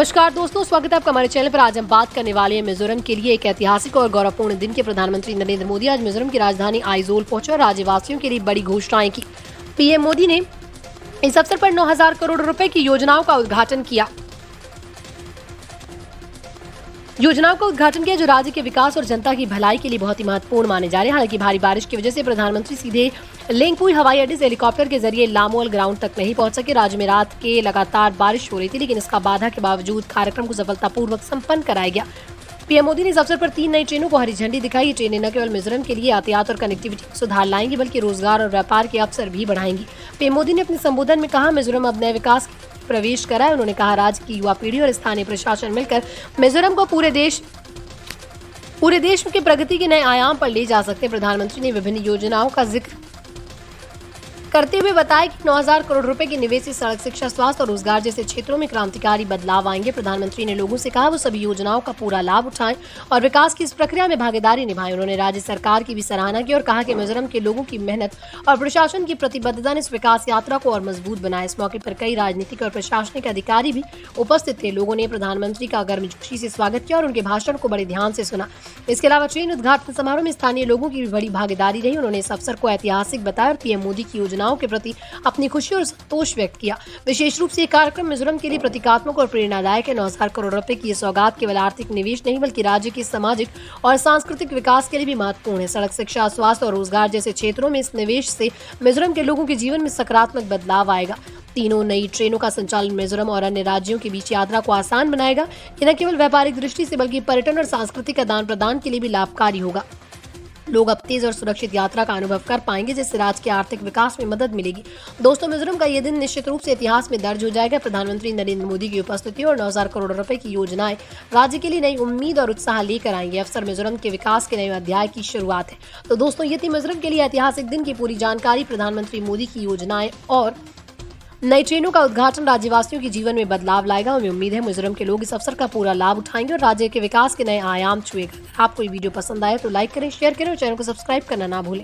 नमस्कार दोस्तों, स्वागत है आपका हमारे चैनल पर। आज हम बात करने वाले हैं मिजोरम के लिए एक ऐतिहासिक और गौरवपूर्ण दिन के। प्रधानमंत्री नरेंद्र मोदी आज मिजोरम की राजधानी आइजोल पहुंचे और राज्यवासियों के लिए बड़ी घोषणाएं की। पीएम मोदी ने इस अवसर पर 9,000 करोड़ रुपए की योजनाओं का उद्घाटन किया जो राज्य के विकास और जनता की भलाई के लिए बहुत ही महत्वपूर्ण माने जा रहे हैं। हालांकि भारी बारिश की वजह से प्रधानमंत्री सीधे लेंगपुई हवाई अड्डे से हेलीकॉप्टर के जरिए लामोल ग्राउंड तक नहीं पहुंच सके। राज्य में रात के लगातार बारिश हो रही थी, लेकिन इसका बाधा के बावजूद कार्यक्रम को सफलतापूर्वक संपन्न कराया गया। पीएम मोदी ने इस अवसर पर 3 नई ट्रेनों को हरी झंडी दिखाई। ये ट्रेनें न केवल मिजोरम के लिए यातायात और कनेक्टिविटी में सुधार लाएंगी, बल्कि रोजगार और व्यापार के अवसर भी बढ़ाएंगी। पीएम मोदी ने अपने संबोधन में कहा, मिजोरम अब नए विकास प्रवेश करा है। उन्होंने कहा, राज्य की युवा पीढ़ी और स्थानीय प्रशासन मिलकर मिजोरम को पूरे देश की प्रगति के नए आयाम पर ले जा सकते हैं। प्रधानमंत्री ने विभिन्न योजनाओं का जिक्र करते हुए बताया कि 9,000 करोड़ रुपए के निवेश से सड़क, शिक्षा, स्वास्थ्य और रोजगार जैसे क्षेत्रों में क्रांतिकारी बदलाव आएंगे। प्रधानमंत्री ने लोगों से कहा वो सभी योजनाओं का पूरा लाभ उठाएं और विकास की इस प्रक्रिया में भागीदारी निभाएं। उन्होंने राज्य सरकार की भी सराहना की और कहा कि मिजोरम के लोगों की मेहनत और प्रशासन की प्रतिबद्धता ने इस विकास यात्रा को और मजबूत बनाया। इस मौके पर कई राजनीतिक और प्रशासनिक अधिकारी भी उपस्थित थे। लोगों ने प्रधानमंत्री का गर्मजोशी से स्वागत किया और उनके भाषण को बड़े ध्यान से सुना। इसके अलावा ट्रेन उद्घाटन समारोह में स्थानीय लोगों की भी बड़ी भागीदारी रही। उन्होंने इस अवसर को ऐतिहासिक बताया और पीएम मोदी की योजनाओं के प्रति अपनी खुशी और संतोष व्यक्त किया। विशेष रूप से कार्यक्रम मिजोरम के लिए प्रतीकात्मक और प्रेरणादायक है। 9,000 करोड़ रुपए की यह सौगात केवल आर्थिक निवेश नहीं, बल्कि राज्य के सामाजिक और सांस्कृतिक विकास के लिए भी महत्वपूर्ण है। सड़क, शिक्षा, स्वास्थ्य और रोजगार जैसे क्षेत्रों में इस निवेश से मिजोरम के लोगों के जीवन में सकारात्मक बदलाव आएगा। तीनों नई ट्रेनों का संचालन मिजोरम और अन्य राज्यों के बीच यात्रा को आसान बनाएगा। ये न केवल व्यापारिक दृष्टि से, बल्कि पर्यटन और सांस्कृतिक आदान प्रदान के लिए भी लाभकारी होगा। लोग अब तेज और सुरक्षित यात्रा का अनुभव कर पाएंगे, जिससे राज्य के आर्थिक विकास में मदद मिलेगी। दोस्तों, मिजोरम का यह दिन निश्चित रूप से इतिहास में दर्ज हो जाएगा। प्रधानमंत्री नरेंद्र मोदी की उपस्थिति और 9,000 करोड़ रुपए की योजनाएं राज्य के लिए नई उम्मीद और उत्साह लेकर आएंगे। अवसर मिजोरम के विकास के नए अध्याय की शुरुआत है। तो दोस्तों, ये थी मिजोरम के लिए ऐतिहासिक दिन की पूरी जानकारी। प्रधानमंत्री मोदी की योजनाएं और नई ट्रेनों का उद्घाटन राज्यवासियों के जीवन में बदलाव लाएगा। हमें उम्मीद है मिजोरम के लोग इस अवसर का पूरा लाभ उठाएंगे और राज्य के विकास के नए आयाम छुएगा। आपको ये वीडियो पसंद आए तो लाइक करें, शेयर करें और चैनल को सब्सक्राइब करना ना भूलें।